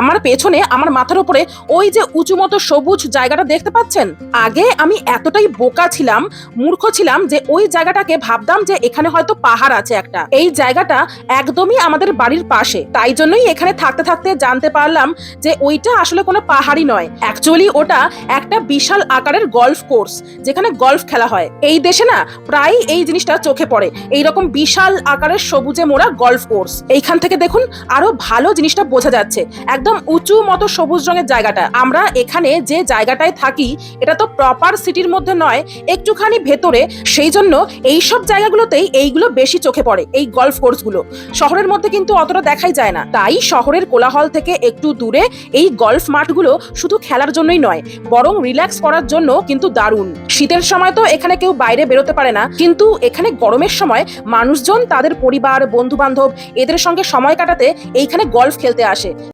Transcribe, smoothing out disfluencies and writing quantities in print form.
আমার পেছনে আমার মাথার উপরে ওই যে উঁচু মতো সবুজ জায়গাটা দেখতে পাচ্ছেন, আগে আমি এতটাই বোকা ছিলাম, মূর্খ ছিলাম যে ওই জায়গাটাকে ভাবতাম যে এখানে হয়তো পাহাড় আছে একটা। এই জায়গাটা একদমই আমাদের বাড়ির পাশে, তাই জন্যই এখানে থাকতে থাকতে জানতে পারলাম যে ওইটা আসলে কোনো পাহাড়ই নয়, অ্যাকচুয়ালি ওটা একটা বিশাল আকারের গলফ কোর্স, যেখানে গলফ খেলা হয়। এই দেশে না প্রায় এই জিনিসটা চোখে পড়ে, এইরকম বিশাল আকারের সবুজে মোড়া গলফ কোর্স। এইখান থেকে দেখুন আরো ভালো জিনিসটা বোঝা যাচ্ছে, একদম উঁচু মতো সবুজ রঙের জায়গাটা। আমরা এখানে যে জায়গাটায় থাকি এটা তো প্রপার সিটির মধ্যে নয়, একটুখানি ভেতরে, সেই জন্য এইসব জায়গাগুলোতেই এইগুলো বেশি চোখে পড়ে, এই গলফ কোর্সগুলো। শহরের মধ্যে কিন্তু অতটা দেখাই যায় না, তাই শহরের কোলাহল থেকে একটু দূরে এই গলফ মাঠগুলো শুধু খেলার জন্যই নয়, বরং রিল্যাক্স করার জন্য কিন্তু দারুণ। শীতের সময় তো এখানে কেউ বাইরে বেরোতে পারে না, কিন্তু এখানে গরমের সময় মানুষজন তাদের পরিবার, বন্ধু বান্ধব এদের সঙ্গে সময় কাটাতে এইখানে গলফ খেলতে আসে।